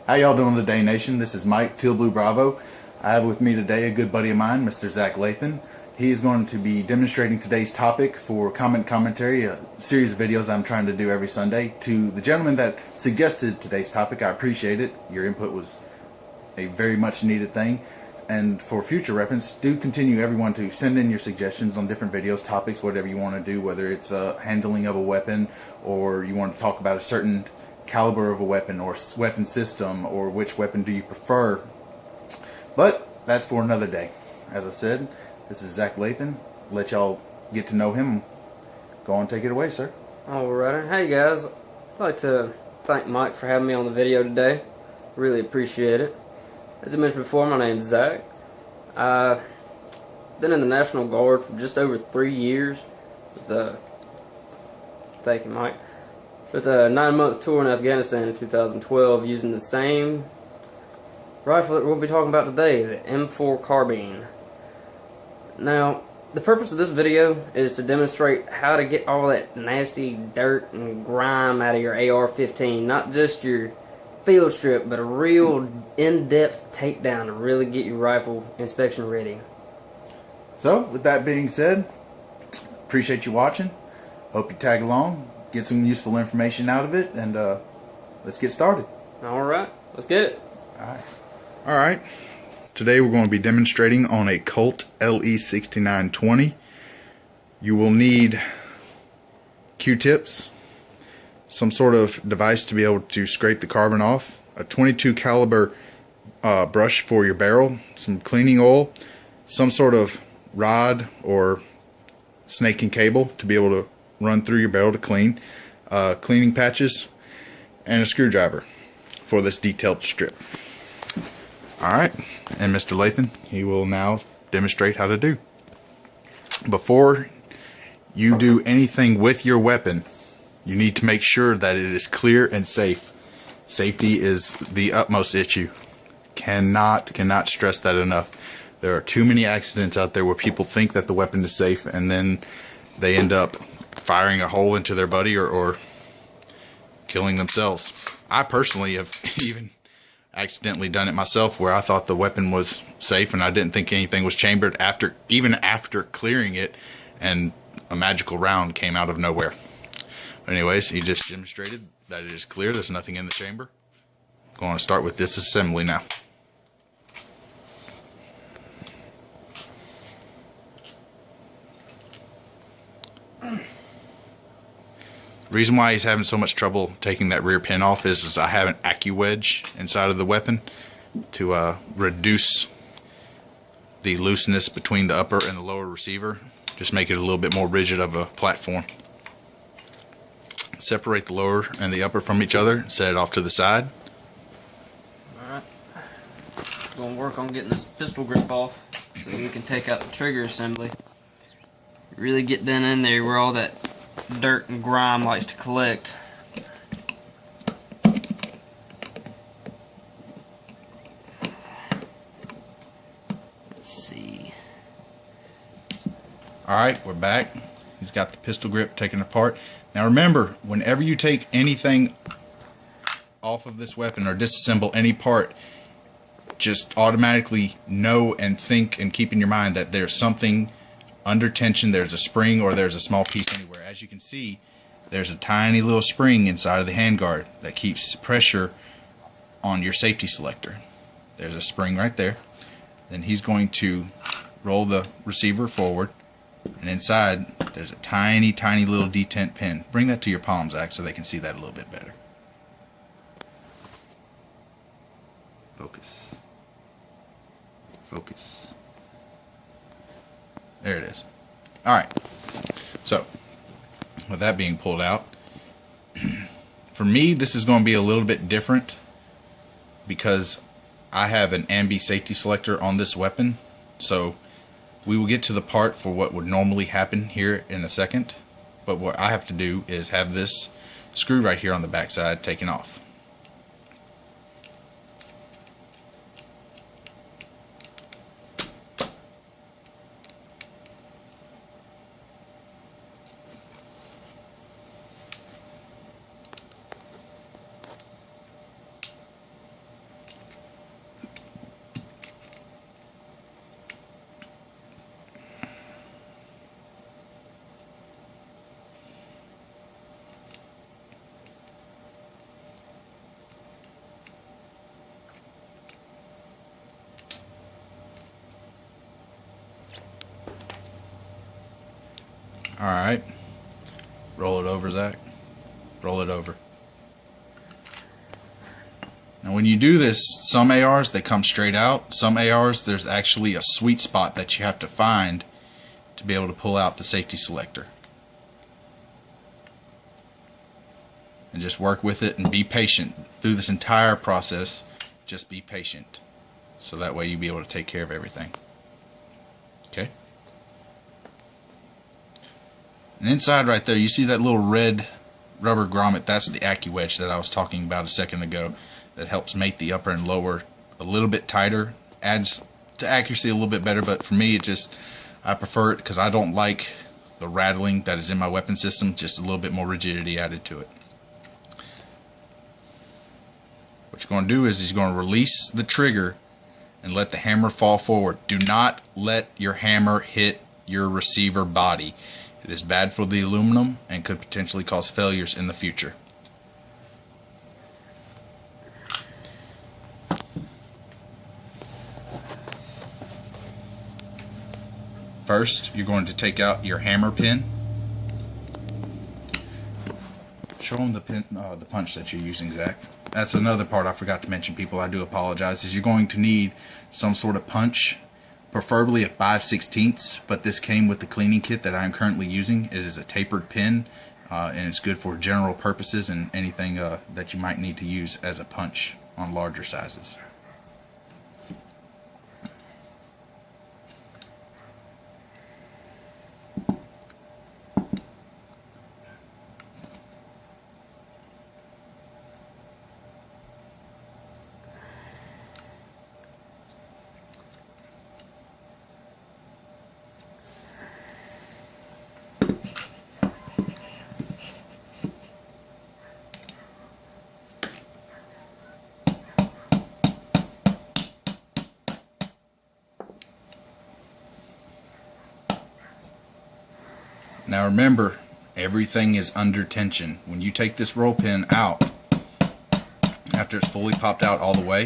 How y'all doing today, Nation? This is Mike, Teal Blue Bravo. I have with me today a good buddy of mine, Mr. Zach Lathan. He is going to be demonstrating today's topic for commentary, a series of videos I'm trying to do every Sunday. To the gentleman that suggested today's topic, I appreciate it. Your input was a very much needed thing. And for future reference, do continue everyone to send in your suggestions on different videos, topics, whatever you want to do, whether it's handling of a weapon, or you want to talk about a certain caliber of a weapon or weapon system, or which weapon do you prefer. But that's for another day. As I said, this is Zach Lathan. Let y'all get to know him. Go on, take it away, sir. Alright, hey guys, I'd like to thank Mike for having me on the video today. Really appreciate it. As I mentioned before, my name's Zach. I've been in the National Guard for just over 3 years. Thank you, Mike. With a 9-month tour in Afghanistan in 2012, using the same rifle that we'll be talking about today, the M4 carbine. Now, the purpose of this video is to demonstrate how to get all that nasty dirt and grime out of your AR15, not just your field strip, but a real in-depth takedown to really get your rifle inspection ready. So, with that being said, appreciate you watching. Hope you tag along, get some useful information out of it, and let's get started. Alright, let's get it. Alright. Today we're going to be demonstrating on a Colt LE6920. You will need Q-tips, some sort of device to be able to scrape the carbon off, a .22 caliber brush for your barrel, some cleaning oil, some sort of rod or snaking cable to be able to run through your barrel to clean, cleaning patches, and a screwdriver for this detailed strip. Alright, and Mr. Lathan, he will now demonstrate how to do. Before you do anything with your weapon, you need to make sure that it is clear and safe. Safety is the utmost issue. Cannot stress that enough. There are too many accidents out there where people think that the weapon is safe and then they end up firing a hole into their buddy or killing themselves. I personally have even accidentally done it myself, where I thought the weapon was safe and I didn't think anything was chambered even after clearing it, and a magical round came out of nowhere. But anyways, he just demonstrated that it is clear, there's nothing in the chamber. Going to start with disassembly now. The reason why he's having so much trouble taking that rear pin off is I have an AccuWedge inside of the weapon to reduce the looseness between the upper and the lower receiver. Just make it a little bit more rigid of a platform. Separate the lower and the upper from each other, set it off to the side. Alright, gonna work on getting this pistol grip off so we can take out the trigger assembly. Really get down in there where all that dirt and grime likes to collect. Let's see. Alright, we're back. He's got the pistol grip taken apart. Now remember, whenever you take anything off of this weapon or disassemble any part, just automatically know and think and keep in your mind that there's something under tension. There's a spring or there's a small piece anywhere. As you can see, there's a tiny little spring inside of the handguard that keeps pressure on your safety selector. There's a spring right there. Then he's going to roll the receiver forward, and inside there's a tiny little detent pin. Bring that to your palm, Zach, so they can see that a little bit better. Focus. Focus. There it is. Alright, so with that being pulled out, for me this is going to be a little bit different because I have an ambi safety selector on this weapon. So we will get to the part for what would normally happen here in a second, but what I have to do is have this screw right here on the back side taken off. Alright. Roll it over, Zach. Roll it over. Now when you do this, some ARs, they come straight out. Some ARs, there's actually a sweet spot that you have to find to be able to pull out the safety selector. And just work with it and be patient. Through this entire process, just be patient. So that way you'll be able to take care of everything. Okay? And inside right there, you see that little red rubber grommet? That's the AccuWedge that I was talking about a second ago. That helps make the upper and lower a little bit tighter. Adds to accuracy a little bit better, but for me, I prefer it because I don't like the rattling that is in my weapon system. Just a little bit more rigidity added to it. What you're going to do is you're going to release the trigger and let the hammer fall forward. Do not let your hammer hit your receiver body. It is bad for the aluminum and could potentially cause failures in the future. First, you're going to take out your hammer pin. Show them the punch that you're using, Zach. That's another part I forgot to mention, people. I do apologize. Is you're going to need some sort of punch, preferably a 5/16, but this came with the cleaning kit that I'm currently using. It is a tapered pin, and it's good for general purposes and anything that you might need to use as a punch on larger sizes. Now remember, everything is under tension. When you take this roll pin out, after it's fully popped out all the way,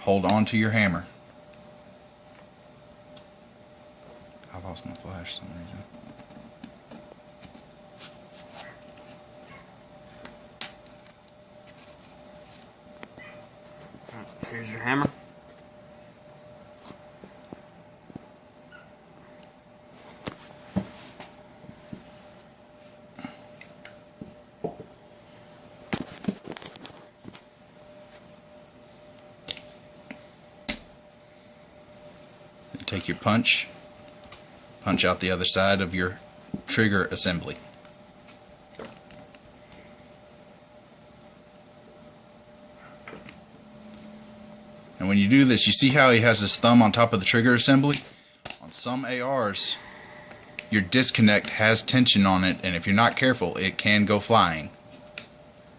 hold on to your hammer. I lost my flash for some reason. Here's your hammer. Take your punch out the other side of your trigger assembly. And when you do this, you see how he has his thumb on top of the trigger assembly? On some ARs, your disconnect has tension on it, and if you're not careful, it can go flying.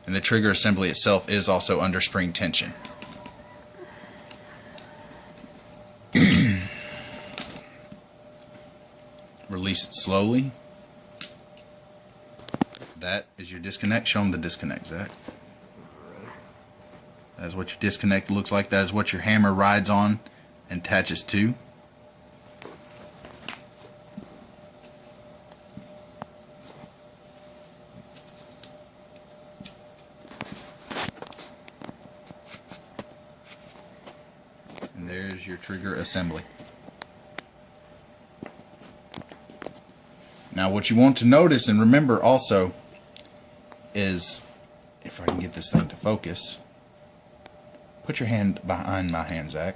And the trigger assembly itself is also under spring tension. Release it slowly. That is your disconnect. Show them the disconnect, Zach. That is what your disconnect looks like. That is what your hammer rides on and attaches to. And there's your trigger assembly. Now what you want to notice and remember also is, if I can get this thing to focus, put your hand behind my hand, Zach.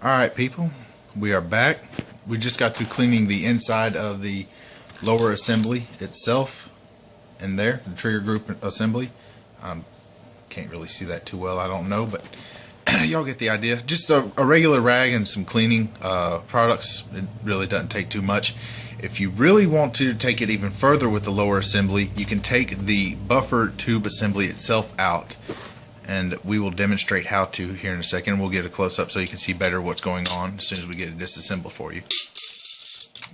Alright people, we are back. We just got through cleaning the inside of the lower assembly itself in there, the trigger group assembly. Can't really see that too well, I don't know, but y'all get the idea. Just a regular rag and some cleaning products. It really doesn't take too much. If you really want to take it even further with the lower assembly, you can take the buffer tube assembly itself out, and we will demonstrate how to here in a second. We'll get a close-up so you can see better what's going on as soon as we get it disassembled for you.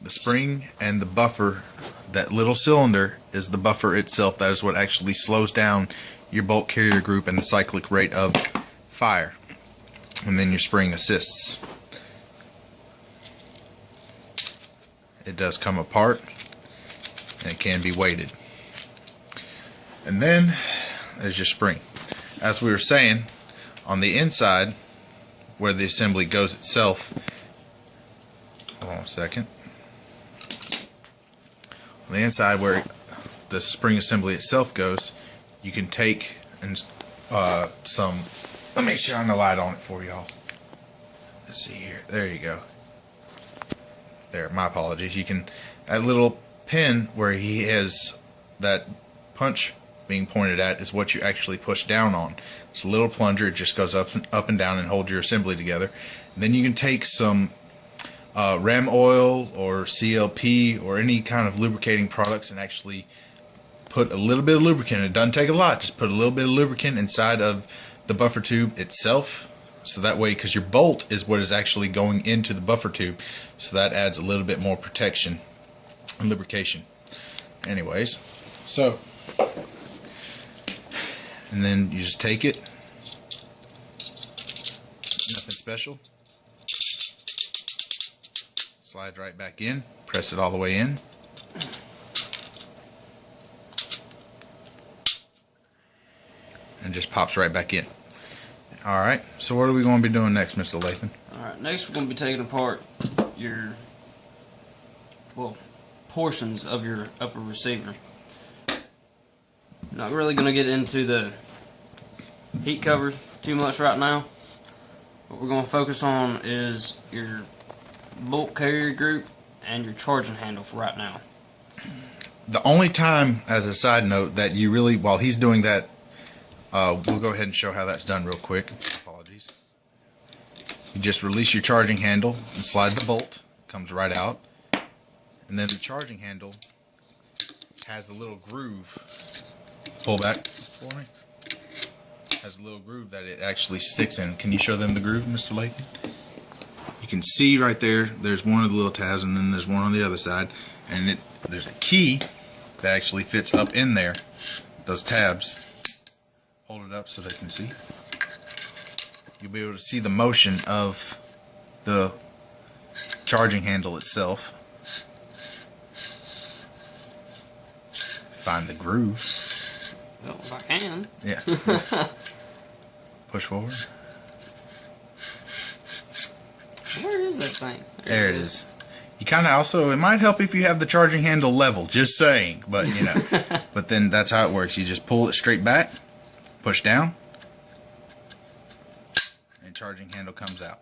The spring and the buffer, that little cylinder, is the buffer itself. That is what actually slows down your bolt carrier group and the cyclic rate of fire. And then your spring assists. It does come apart and it can be weighted. And then there's your spring. As we were saying, on the inside where the assembly goes itself, hold on a second. On the inside where the spring assembly itself goes, you can take and some, let me shine the light on it for y'all. Let's see here. There you go. There, my apologies. You can, that little pin where he has that punch being pointed at is what you actually push down on. It's a little plunger. It just goes up and down and holds your assembly together. And then you can take some ram oil or CLP or any kind of lubricating products and actually put a little bit of lubricant. It doesn't take a lot. Just put a little bit of lubricant inside of the buffer tube itself. So that way, because your bolt is what is actually going into the buffer tube, so that adds a little bit more protection and lubrication. Anyways, so, and then you just take it, nothing special, slide right back in, press it all the way in, and just pops right back in. Alright, so what are we going to be doing next, Mr. Lathan? Alright, next we're going to be taking apart your, well, portions of your upper receiver. Not really going to get into the heat covers too much right now. What we're going to focus on is your bolt carrier group and your charging handle for right now. The only time, as a side note, that you really, while he's doing that, we'll go ahead and show how that's done real quick. Apologies. You just release your charging handle and slide the bolt. Comes right out. And then the charging handle has a little groove. Pull back for me. Has a little groove that it actually sticks in. Can you show them the groove, Mr. Layton? You can see right there, there's one of the little tabs and then there's one on the other side. And there's a key that actually fits up in there. Those tabs. Hold it up so they can see. You'll be able to see the motion of the charging handle itself. Find the groove. Well, if I can. Yeah. Push forward. Where is that thing? There it is. You kind of also, it might help if you have the charging handle level, just saying. But, you know, but then that's how it works. You just pull it straight back. Push down, and charging handle comes out.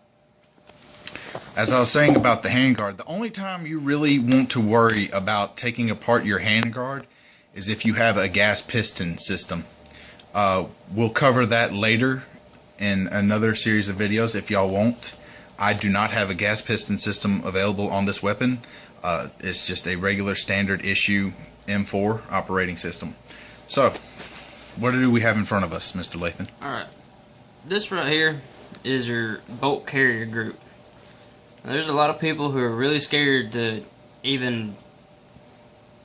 As I was saying about the handguard, the only time you really want to worry about taking apart your handguard is if you have a gas piston system. We'll cover that later in another series of videos if y'all won't. I do not have a gas piston system available on this weapon. It's just a regular standard issue M4 operating system. So, what do we have in front of us, Mr. Lathan? Alright, this right here is your bolt carrier group. Now, there's a lot of people who are really scared to even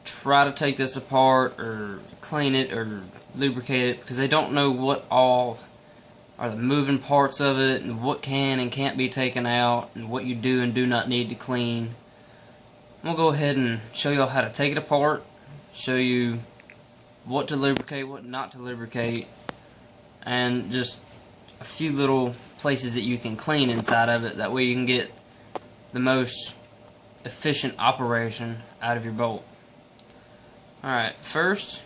try to take this apart or clean it or lubricate it because they don't know what all are the moving parts of it and what can and can't be taken out and what you do and do not need to clean. I'm going to go ahead and show you all how to take it apart, show you what to lubricate, what not to lubricate, and just a few little places that you can clean inside of it. That way you can get the most efficient operation out of your bolt. Alright, first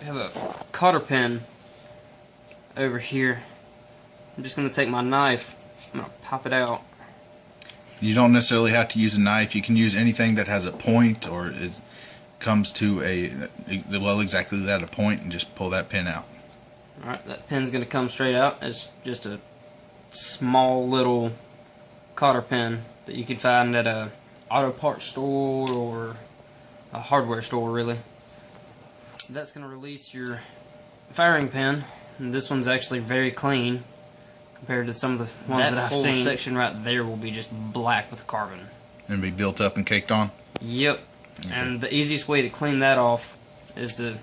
we have a cotter pin over here. I'm just going to take my knife, I'm going to pop it out. You don't necessarily have to use a knife. You can use anything that has a point or it comes to a, well, exactly that, a point, and just pull that pin out. Alright, that pin's going to come straight out. It's just a small little cotter pin that you can find at a auto parts store or a hardware store, really. That's going to release your firing pin, and this one's actually very clean compared to some of the ones that I've seen. That whole section right there will be just black with carbon. And be built up and caked on? Yep. Okay. And the easiest way to clean that off is to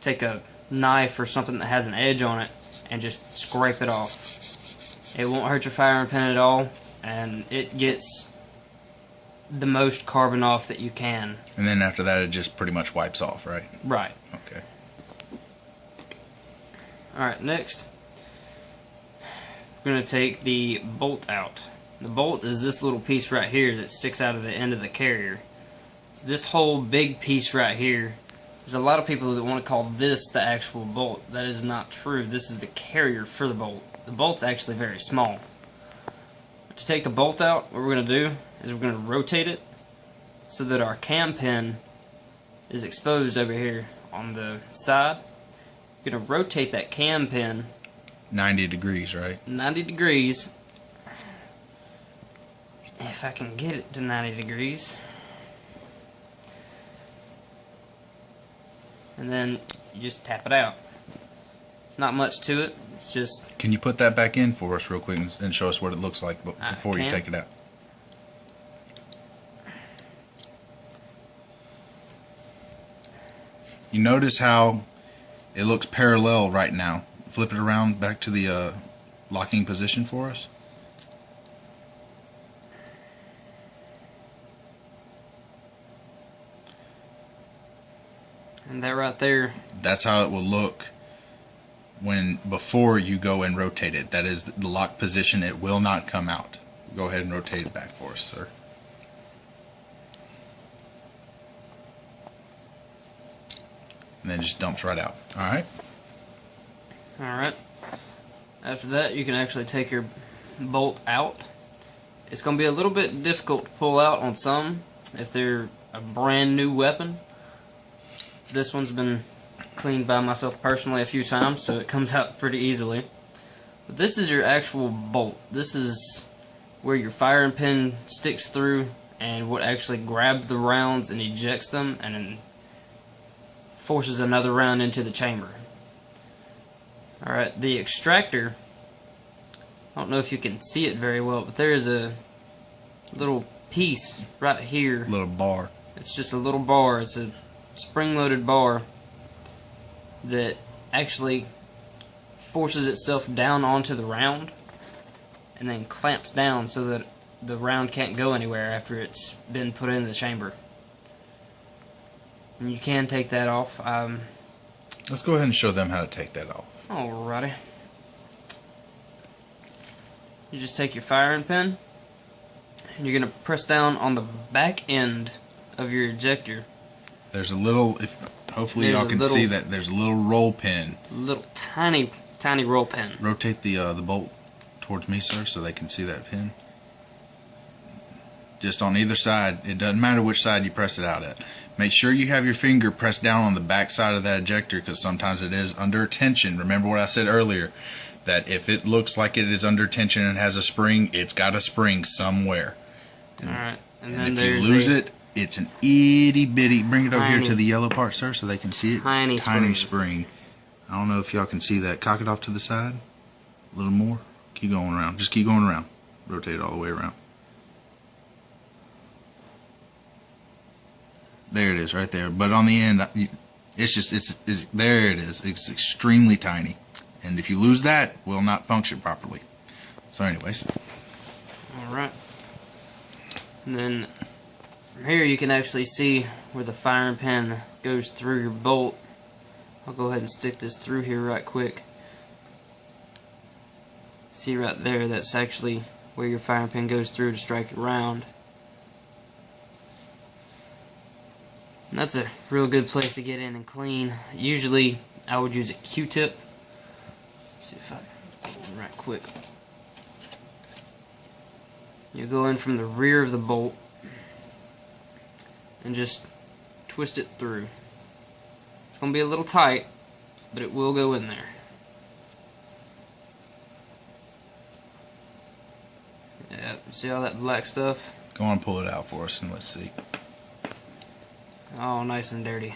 take a knife or something that has an edge on it and just scrape it off. It won't hurt your firing pin at all, and it gets the most carbon off that you can. And then after that, it just pretty much wipes off, right? Right. Okay. Alright, next, we're going to take the bolt out. The bolt is this little piece right here that sticks out of the end of the carrier. So this whole big piece right here, there's a lot of people that want to call this the actual bolt. That is not true. This is the carrier for the bolt. The bolt's actually very small. To take the bolt out, what we're going to do is we're going to rotate it so that our cam pin is exposed over here on the side. You're going to rotate that cam pin 90 degrees, right? 90 degrees. If I can get it to 90 degrees. And then you just tap it out. It's not much to it. It's just... Can you put that back in for us real quick and show us what it looks like before you take it out? You notice how it looks parallel right now. Flip it around back to the locking position for us. And that right there. That's how it will look before you go and rotate it. That is the lock position. It will not come out. Go ahead and rotate it back for us, sir. And then it just dumps right out. Alright? Alright. After that, you can actually take your bolt out. It's going to be a little bit difficult to pull out on some if they're a brand new weapon. This one's been cleaned by myself personally a few times, so it comes out pretty easily. But this is your actual bolt. This is where your firing pin sticks through and what actually grabs the rounds and ejects them and then forces another round into the chamber. Alright, the extractor, I don't know if you can see it very well, but there is a little piece right here. Little bar. It's just a little bar. It's a spring-loaded bar that actually forces itself down onto the round and then clamps down so that the round can't go anywhere after it's been put in the chamber. And you can take that off. Let's go ahead and show them how to take that off. Alrighty. You just take your firing pin and you're going to press down on the back end of your ejector. There's a little, hopefully y'all can see that there's a little roll pin. Little tiny roll pin. Rotate the bolt towards me, sir, so they can see that pin. Just on either side. It doesn't matter which side you press it out at. Make sure you have your finger pressed down on the back side of that ejector because sometimes it is under tension. Remember what I said earlier, that if it looks like it is under tension and has a spring, it's got a spring somewhere. Alright. And then if you lose it, it's an itty bitty. Bring it over here to the yellow part, sir, so they can see it. Tiny spring. I don't know if y'all can see that. Cock it off to the side. A little more. Keep going around. Just keep going around. Rotate it all the way around. There it is, right there. But on the end, it's just it's there. It is. It's extremely tiny, and if you lose that, it will not function properly. So, anyways. All right. And then from here you can actually see where the firing pin goes through your bolt. I'll go ahead and stick this through here right quick. See right there, that's actually where your firing pin goes through to strike your round. And that's a real good place to get in and clean. Usually I would use a Q-tip. See if I can pull one right quick. You go in from the rear of the bolt and just twist it through. It's going to be a little tight, but it will go in there. Yeah, see all that black stuff? Go on and pull it out for us and let's see. Oh, nice and dirty.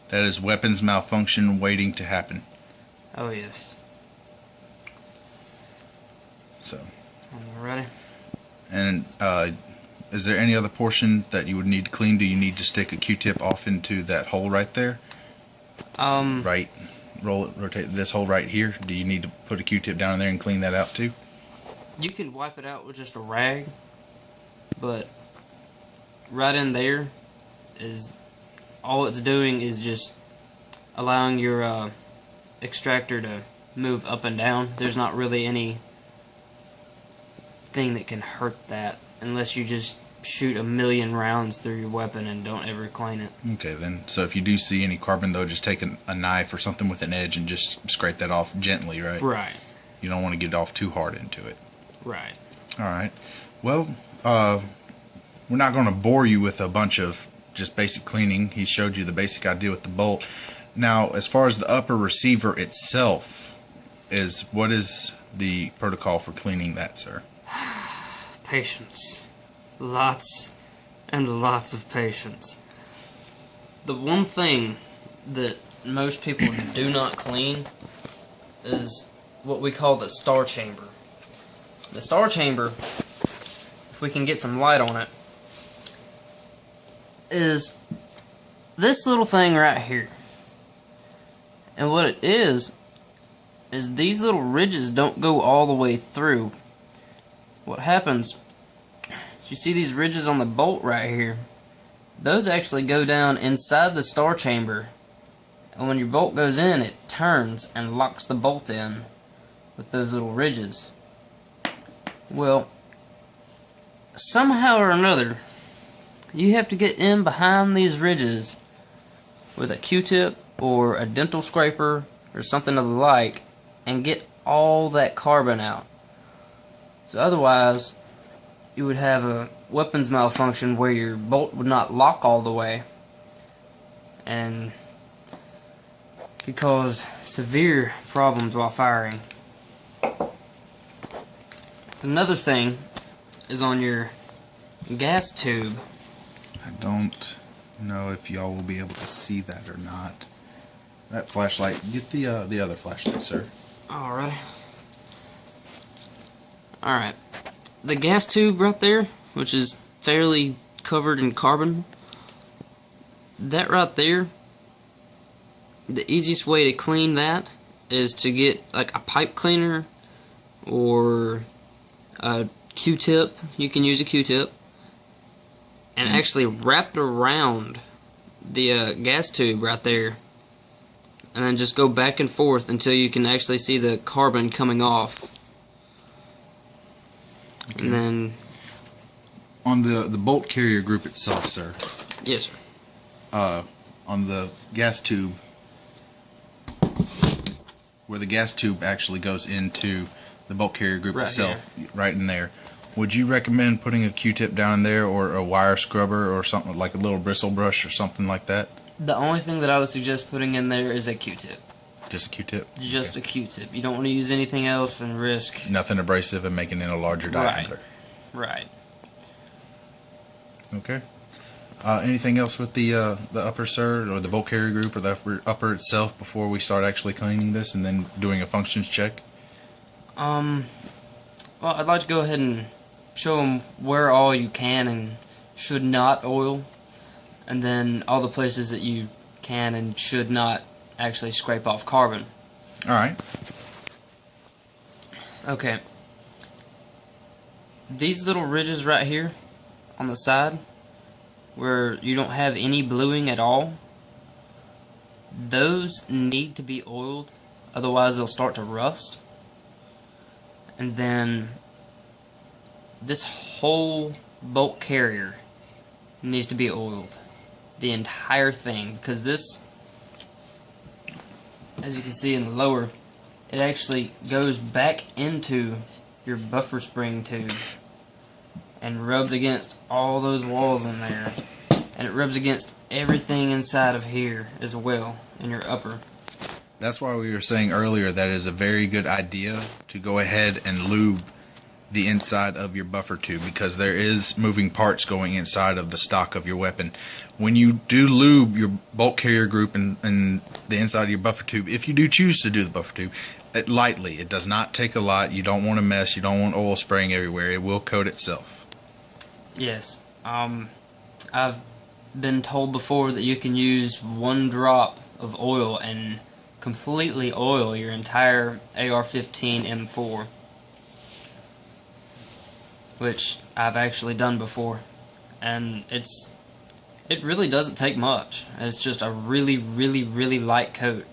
That is weapons malfunction waiting to happen. Oh, yes. So. Alrighty. And is there any other portion that you would need to clean? Do you need to stick a Q-tip off into that hole right there? Right, roll it, rotate this hole right here. Do you need to put a Q-tip down in there and clean that out too? You can wipe it out with just a rag, but right in there is all it's doing is just allowing your extractor to move up and down. There's not really any thing that can hurt that unless you just shoot a million rounds through your weapon and don't ever clean it. Okay, then. So if you do see any carbon, though, just take a knife or something with an edge and just scrape that off gently, right? Right. You don't want to get off too hard into it. Right. All right. Well, we're not going to bore you with a bunch of just basic cleaning. He showed you the basic idea with the bolt. Now, as far as the upper receiver itself, what is the protocol for cleaning that, sir? Patience. Lots and lots of patience. The one thing that most people do not clean is what we call the star chamber. The star chamber, if we can get some light on it, is this little thing right here. And what it is these little ridges don't go all the way through. What happens, you see these ridges on the bolt right here, those actually go down inside the star chamber, and when your bolt goes in, it turns and locks the bolt in with those little ridges. Well, somehow or another, you have to get in behind these ridges with a Q-tip or a dental scraper or something of the like and get all that carbon out. So otherwise, you would have a weapons malfunction where your bolt would not lock all the way and could cause severe problems while firing. Another thing is on your gas tube. I don't know if y'all will be able to see that or not. That flashlight, get the other flashlight, sir. Alright. The gas tube right there, which is fairly covered in carbon, that right there, the easiest way to clean that is to get like a pipe cleaner or a Q-tip. You can use a Q-tip and actually wrap it around the gas tube right there, and then just go back and forth until you can actually see the carbon coming off. Okay. And then on the bolt carrier group itself, sir. Yes, sir. On the gas tube, where the gas tube actually goes into the bolt carrier group itself, right in there. Would you recommend putting a Q-tip down in there, or a wire scrubber, or something like a little bristle brush or something like that? The only thing that I would suggest putting in there is a Q-tip. Just a Q-tip? Just a Q-tip. You don't want to use anything else and risk... Nothing abrasive and making it a larger diameter. Right. Okay. Anything else with the upper, sir, or the bolt carrier group, or the upper itself before we start actually cleaning this and then doing a functions check? Well, I'd like to go ahead and show them where all you can and should not oil, and then all the places that you can and should not actually scrape off carbon. Alright. Okay. These little ridges right here on the side, where you don't have any bluing at all, those need to be oiled, otherwise they'll start to rust. And then this whole bolt carrier needs to be oiled, the entire thing, because this, as you can see in the lower, it actually goes back into your buffer spring tube and rubs against all those walls in there, and it rubs against everything inside of here as well in your upper. That's why we were saying earlier that it is a very good idea to go ahead and lube the inside of your buffer tube, because there is moving parts going inside of the stock of your weapon. When you do lube your bolt carrier group and the inside of your buffer tube, if you do choose to do the buffer tube, lightly, it does not take a lot. You don't want to mess, you don't want oil spraying everywhere. It will coat itself. Yes. I've been told before that you can use 1 drop of oil and completely oil your entire AR-15 M4, which I've actually done before, and it really doesn't take much. It's just a really, really, really light coat.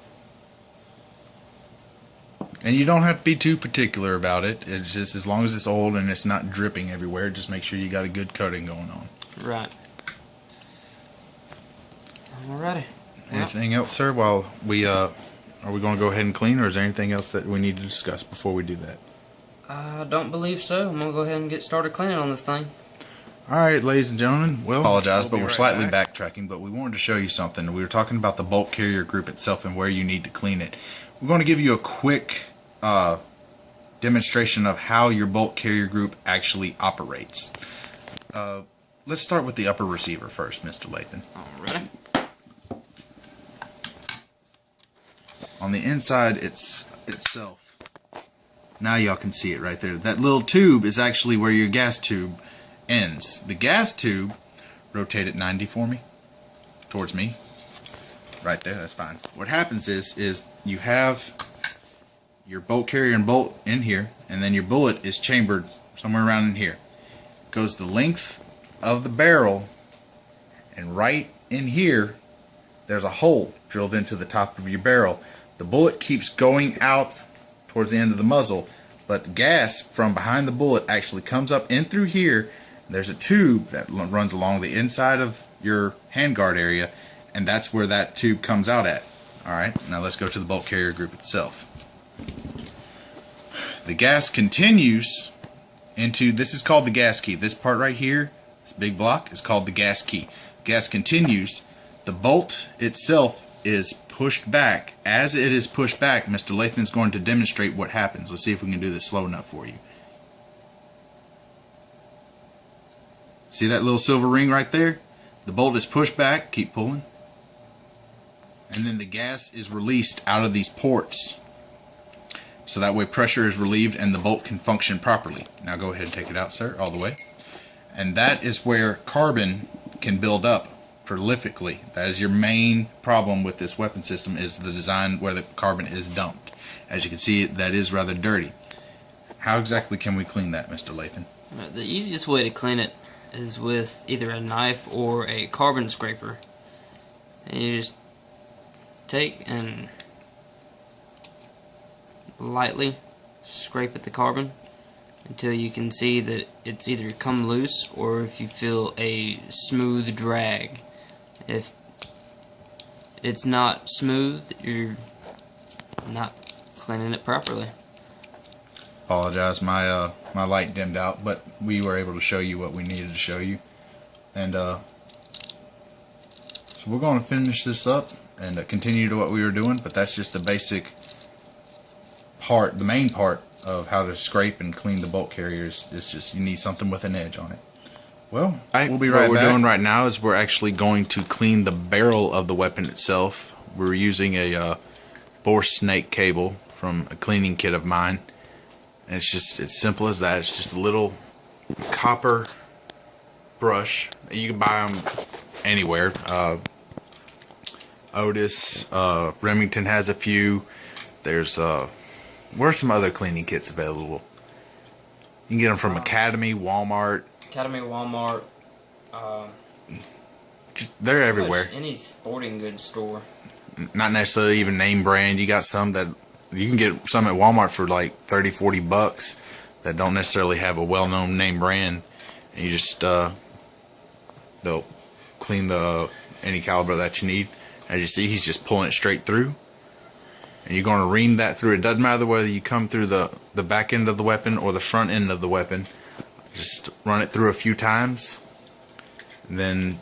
And you don't have to be too particular about it. It's just as long as it's old and it's not dripping everywhere, just make sure you got a good coating going on. Right. Alrighty. Anything else, sir? While we are we going to go ahead and clean, or is there anything else that we need to discuss before we do that? I don't believe so. I'm gonna go ahead and get started cleaning on this thing. Alright, ladies and gentlemen, well, apologize, but we're right slightly back. backtracking, but we wanted to show you something. We were talking about the bolt carrier group itself and where you need to clean it. We're going to give you a quick demonstration of how your bolt carrier group actually operates. Let's start with the upper receiver first, Mr. Lathan. Alrighty. On the inside itself, now y'all can see it right there. That little tube is actually where your gas tube ends. The gas tube, rotate it 90 for me, towards me. Right there, that's fine. What happens is you have your bolt carrier and bolt in here, and then your bullet is chambered somewhere around in here. Goes the length of the barrel, and right in here there's a hole drilled into the top of your barrel. The bullet keeps going out towards the end of the muzzle, but the gas from behind the bullet actually comes up in through here. There's a tube that runs along the inside of your handguard area, and that's where that tube comes out at. Alright, now let's go to the bolt carrier group itself. The gas continues into, this is called the gas key. This part right here, this big block, is called the gas key. Gas continues. The bolt itself is pushed back. As it is pushed back, Mr. Lathan's going to demonstrate what happens. Let's see if we can do this slow enough for you. See that little silver ring right there? The bolt is pushed back. Keep pulling. And then the gas is released out of these ports. So that way pressure is relieved and the bolt can function properly. Now go ahead and take it out, sir, all the way. And that is where carbon can build up prolifically. That is your main problem with this weapon system, is the design where the carbon is dumped. As you can see, that is rather dirty. How exactly can we clean that, Mr. Lathan? The easiest way to clean it is with either a knife or a carbon scraper. And you just take and lightly scrape at the carbon until you can see that it's either come loose or if you feel a smooth drag. If it's not smooth, you're not cleaning it properly. Apologize, my light dimmed out, but we were able to show you what we needed to show you. And so we're going to finish this up and continue to what we were doing, but that's just the basic part, the main part of how to scrape and clean the bolt carriers. It's just you need something with an edge on it. Well, we'll be right back. What we're doing right now is we're actually going to clean the barrel of the weapon itself. We're using a bore snake cable from a cleaning kit of mine. And it's simple as that. It's just a little copper brush. You can buy them anywhere. Otis, Remington has a few. There's where are some other cleaning kits available? You can get them from Academy, Walmart. They're everywhere. Any sporting goods store. Not necessarily even name brand. You got some that you can get some at Walmart for like 30, 40 bucks that don't necessarily have a well-known name brand. And you just they'll clean any caliber that you need. As you see, he's just pulling it straight through. And you're going to ream that through. It doesn't matter whether you come through the back end of the weapon or the front end of the weapon. Just run it through a few times. And then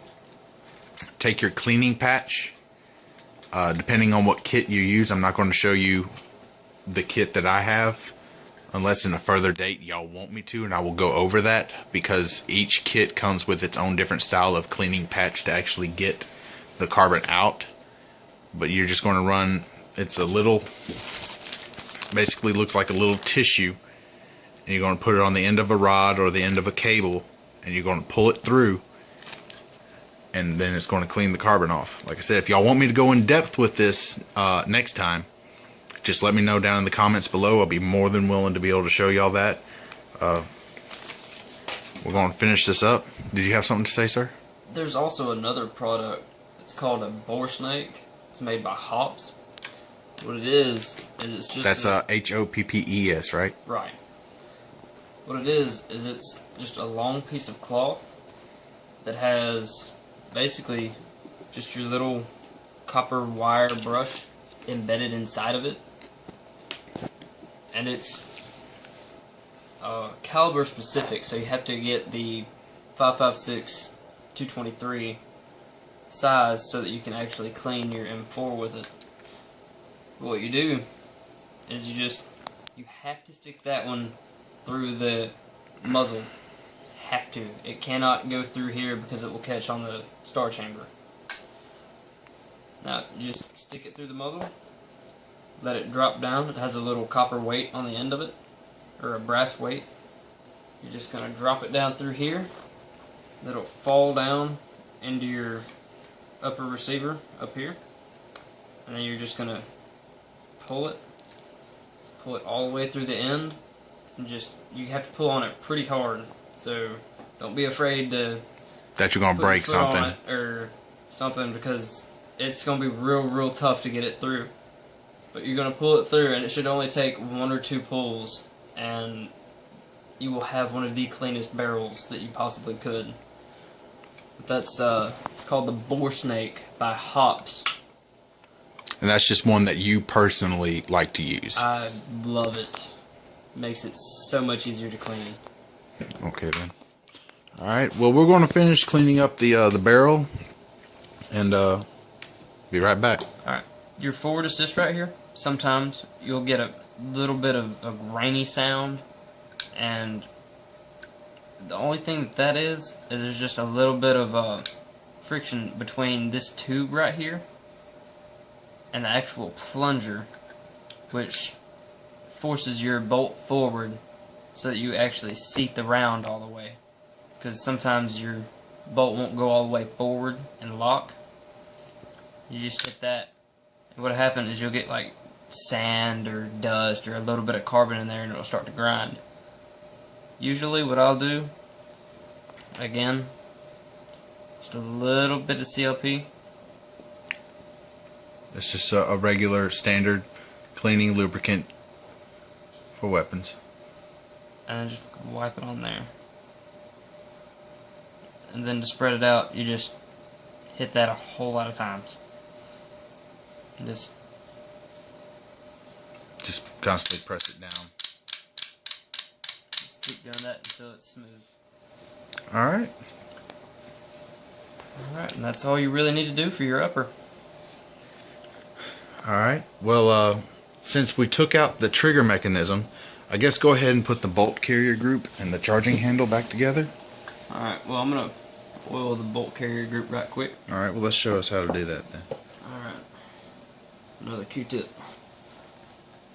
take your cleaning patch. Depending on what kit you use, I'm not going to show you the kit that I have unless in a further date y'all want me to, and I will go over that, because each kit comes with its own different style of cleaning patch to actually get the carbon out. But you're just going to run, it's a little, basically looks like a little tissue, and you're going to put it on the end of a rod or the end of a cable, and you're going to pull it through. and then it's going to clean the carbon off. Like I said, if y'all want me to go in depth with this next time, just let me know down in the comments below. I'll be more than willing to be able to show y'all that. We're going to finish this up. Did you have something to say, sir? There's also another product. It's called a bore snake. It's made by Hops. What it is it's just... That's Hoppes, right? Right. What it is it's just a long piece of cloth that has basically just your little copper wire brush embedded inside of it. And it's caliber specific, so you have to get the 5.56 223 size so that you can actually clean your M4 with it. What you do is you have to stick that one through the muzzle. Have to. It cannot go through here because it will catch on the star chamber. Now you just stick it through the muzzle, let it drop down. It has a little copper weight on the end of it, or a brass weight. You're just going to drop it down through here. It'll fall down into your upper receiver up here, and then you're just going to pull it all the way through the end, and you have to pull on it pretty hard. So don't be afraid to that you're going to break something or something, because it's going to be real tough to get it through. But you're going to pull it through, and it should only take 1 or 2 pulls, and you will have one of the cleanest barrels that you possibly could. But that's it's called the Bore Snake by Hops. And that's just one that you personally like to use. I love it. Makes it so much easier to clean. Okay then. Alright, well, we're going to finish cleaning up the barrel, and be right back. Alright, your forward assist right here, sometimes you'll get a little bit of a grainy sound, and the only thing that is there's just a little bit of friction between this tube right here and the actual plunger, which forces your bolt forward so that you actually seat the round all the way, because sometimes your bolt won't go all the way forward and lock. You just hit that, and what'll happen is you'll get like sand or dust or a little bit of carbon in there, and it'll start to grind. Usually what I'll do, again, just a little bit of CLP. It's just a regular standard cleaning lubricant for weapons. And just wipe it on there. And then to spread it out, you just hit that a whole lot of times. And just constantly press it down. Just keep doing that until it's smooth. Alright. Alright, and that's all you really need to do for your upper. Alright, well, since we took out the trigger mechanism, I guess go ahead and put the bolt carrier group and the charging handle back together. Alright, well, I'm going to oil the bolt carrier group right quick. Alright, well, let's show us how to do that then. Alright, another Q-tip.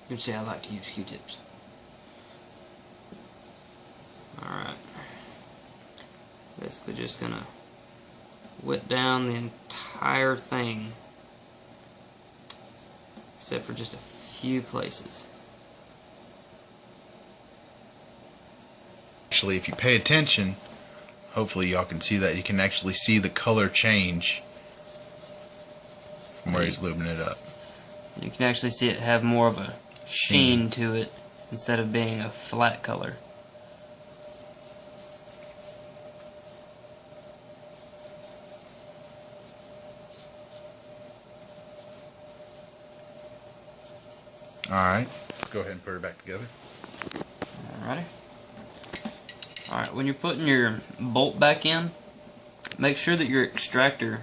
You can see I like to use Q-tips. Alright, basically just going to wet down the entire thing, except for just a few places. Actually, if you pay attention, hopefully y'all can see that. You can actually see the color change from where he's lubing it up. You can actually see it have more of a sheen to it instead of being a flat color. Alright, let's go ahead and put her back together. Alrighty. Alright, when you're putting your bolt back in, make sure that your extractor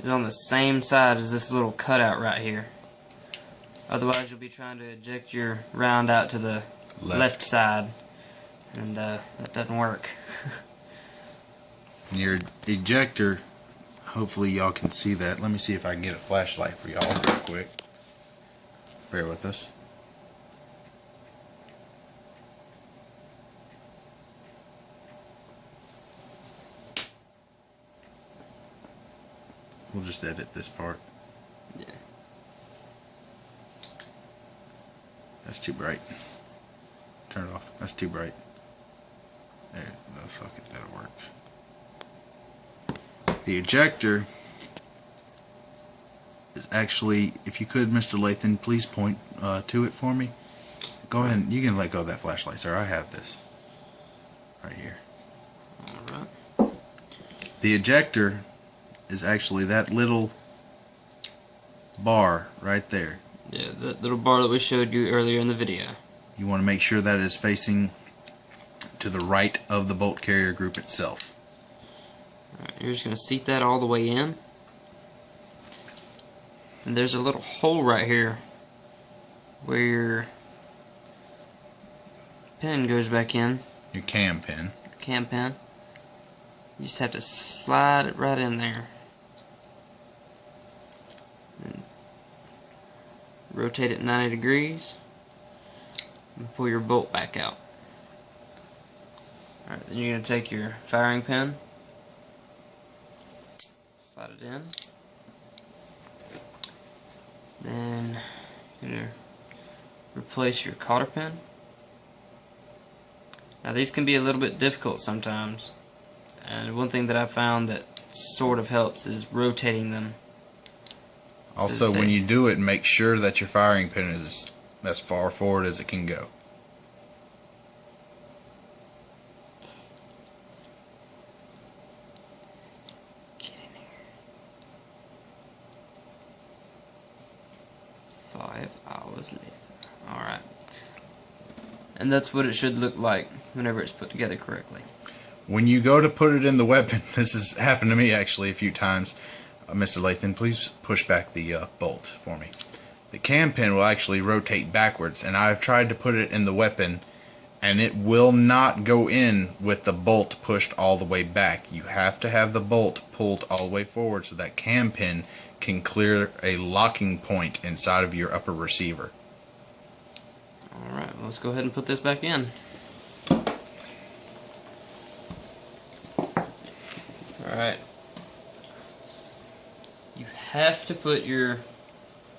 is on the same side as this little cutout right here. Otherwise you'll be trying to eject your round out to the left side, and that doesn't work. Your ejector, hopefully y'all can see that. Let me see if I can get a flashlight for y'all real quick. Bear with us. We'll just edit this part. Yeah. That's too bright. Turn it off. That's too bright. There, no, fuck it, that'll work. The ejector is actually, if you could, Mr. Lathan, please point to it for me. Go ahead, you can let go of that flashlight, sir. I have this. Right here. Alright. The ejector is actually that little bar right there. Yeah, that little bar that we showed you earlier in the video. You want to make sure that is facing to the right of the bolt carrier group itself. Alright, you're just going to seat that all the way in. And there's a little hole right here where your pin goes back in. Your cam pin. Your cam pin. You just have to slide it right in there. And rotate it 90 degrees. And pull your bolt back out. Alright, then you're going to take your firing pin. Slide it in. Then you're going to replace your cotter pin. Now these can be a little bit difficult sometimes, and one thing that I found that sort of helps is rotating them. Also, when you do it, make sure that your firing pin is as far forward as it can go. Get in here. 5 hours later. Alright. And that's what it should look like whenever it's put together correctly. When you go to put it in the weapon, this has happened to me actually a few times. Mr. Lathan, please push back the bolt for me. The cam pin will actually rotate backwards, and I've tried to put it in the weapon, and it will not go in with the bolt pushed all the way back. You have to have the bolt pulled all the way forward so that cam pin can clear a locking point inside of your upper receiver. Alright, well, let's go ahead and put this back in. Alright. You have to put your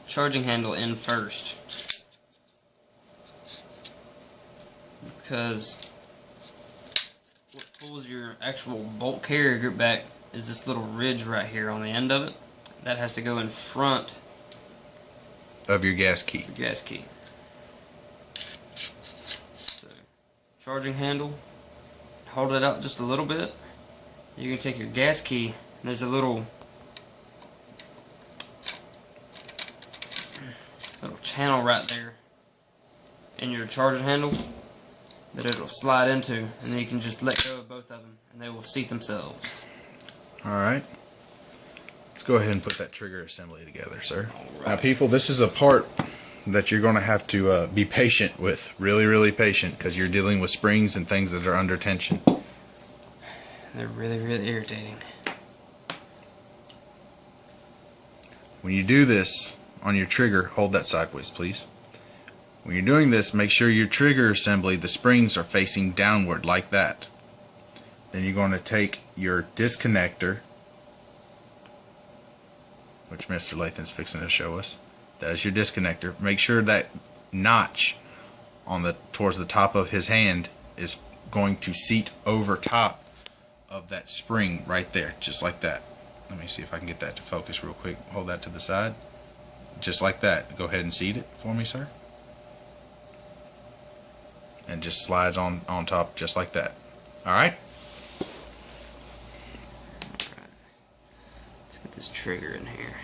charging handle in first, because what pulls your actual bolt carrier group back is this little ridge right here on the end of it. That has to go in front Of your gas key. your gas key. So, charging handle, hold it out just a little bit. You can take your gas key, and there's a little channel right there in your charging handle that it'll slide into, and then you can just let go of both of them and they will seat themselves. Alright. Let's go ahead and put that trigger assembly together, sir. Right. Now people, this is a part that you're going to have to be patient with. Really patient, because you're dealing with springs and things that are under tension. They're really irritating. When you do this on your trigger, hold that sideways, please. When you're doing this, make sure your trigger assembly, the springs are facing downward like that. Then you're going to take your disconnector, which Mr. Lathan's fixing to show us. That is your disconnector. Make sure that notch on the towards the top of his hand is going to seat over top of that spring right there, just like that. Let me see if I can get that to focus real quick. Hold that to the side. Just like that. Go ahead and seat it for me, sir. And just slides on top just like that. Alright? Let's get this trigger in here.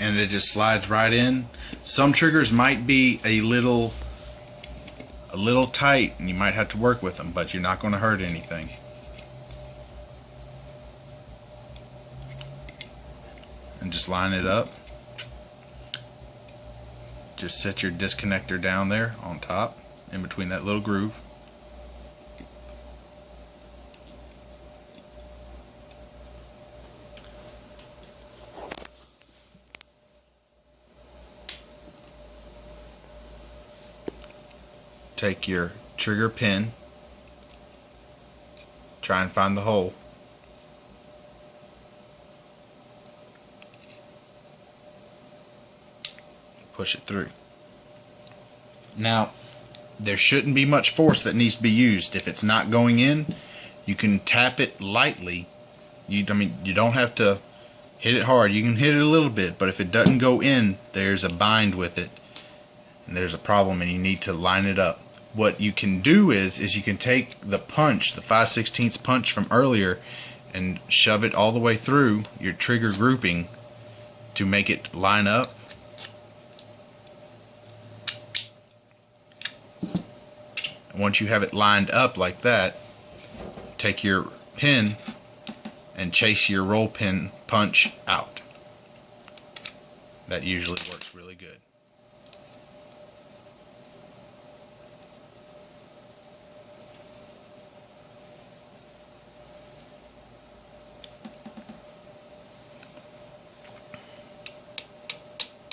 And it just slides right in. Some triggers might be a little tight, and you might have to work with them, but you're not going to hurt anything. And just line it up. Just set your disconnector down there on top, in between that little groove. Take your trigger pin, try and find the hole. Push it through. Now, there shouldn't be much force that needs to be used. If it's not going in, you can tap it lightly. You don't have to hit it hard. You can hit it a little bit, but if it doesn't go in, there's a bind with it, and there's a problem, and you need to line it up. What you can do is you can take the punch, the 5/16 punch from earlier, and shove it all the way through your trigger grouping to make it line up. Once you have it lined up like that, take your pin and chase your roll pin punch out. That usually works really good.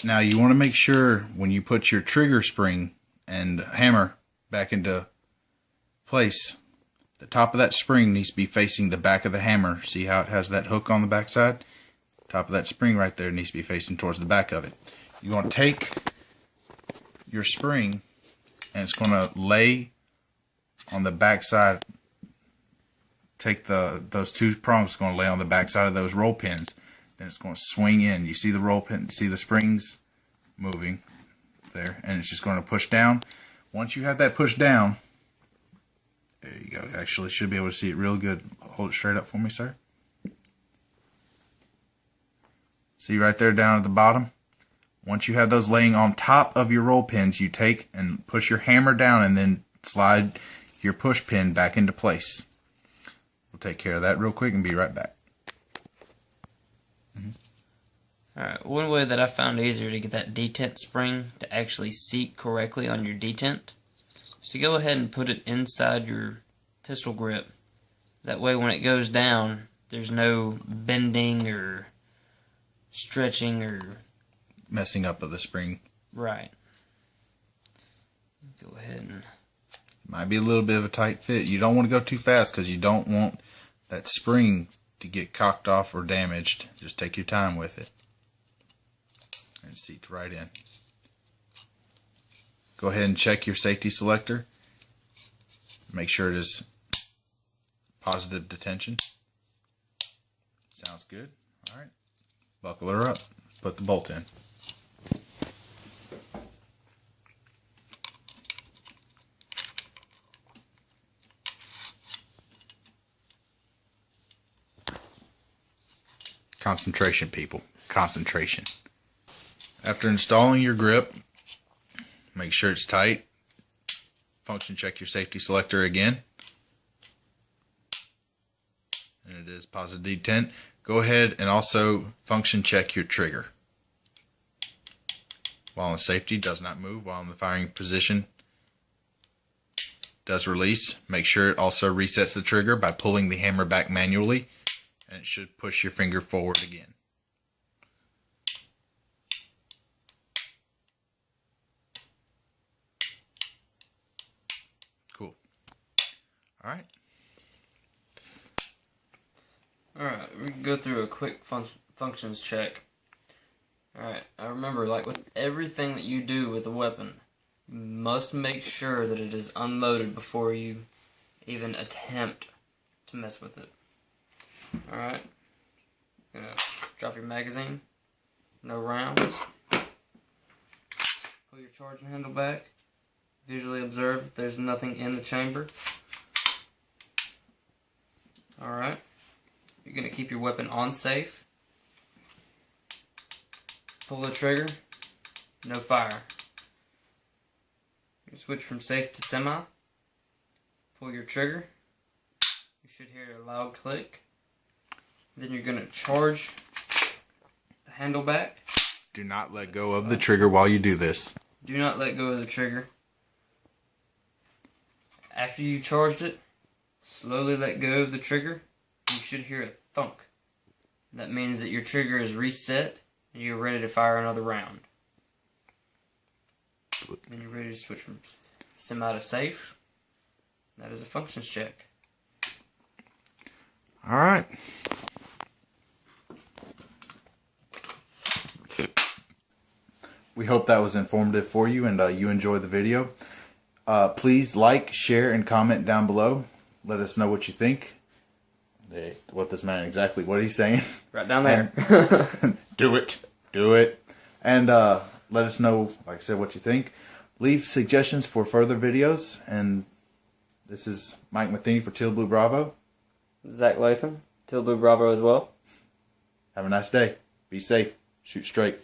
Now you want to make sure when you put your trigger spring and hammer back into place, the top of that spring needs to be facing the back of the hammer. See how it has that hook on the back side? Top of that spring right there needs to be facing towards the back of it. You're going to take your spring and it's going to lay on the back side. Take those two prongs, it's going to lay on the back side of those roll pins. Then it's going to swing in. You see the roll pin, see the springs moving there, and it's just going to push down. Once you have that pushed down, there you go. Actually, should be able to see it real good. Hold it straight up for me, sir. See right there down at the bottom? Once you have those laying on top of your roll pins, you take and push your hammer down and then slide your push pin back into place. We'll take care of that real quick and be right back. Alright, one way that I found easier to get that detent spring to actually seat correctly on your detent is to go ahead and put it inside your pistol grip. That way when it goes down, there's no bending or stretching or messing up of the spring. Right. Go ahead and... Might be a little bit of a tight fit. You don't want to go too fast because you don't want that spring to get cocked off or damaged. Just take your time with it. And seat right in. Go ahead and check your safety selector. Make sure it is positive detention. Sounds good. Alright. Buckle her up. Put the bolt in. Concentration, people. Concentration. After installing your grip, make sure it's tight. Function check your safety selector again. And it is positive detent. Go ahead and also function check your trigger. While in safety, does not move. While in the firing position, does release. Make sure it also resets the trigger by pulling the hammer back manually. And it should push your finger forward again. Cool. Alright. Alright, we can go through a quick functions check. Alright, I remember, like with everything that you do with a weapon, you must make sure that it is unloaded before you even attempt to mess with it. Alright, gonna drop your magazine, no rounds, pull your charging handle back, visually observe if there's nothing in the chamber. Alright, you're gonna keep your weapon on safe, pull the trigger, no fire. You switch from safe to semi, pull your trigger, you should hear a loud click. Then you're going to charge the handle back. Do not let go of the trigger while you do this. Do not let go of the trigger. After you charged it, slowly let go of the trigger. You should hear a thunk. That means that your trigger is reset and you're ready to fire another round. Then you're ready to switch from semi to safe. That is a functions check. All right. We hope that was informative for you and you enjoyed the video. Please like, share, and comment down below. Let us know what you think. What he's saying. Right down there. Do it. Do it. And let us know, like I said, what you think. Leave suggestions for further videos. And this is Mike Matheny for Teal Blue Bravo. Zach Latham, Teal Blue Bravo as well. Have a nice day. Be safe. Shoot straight.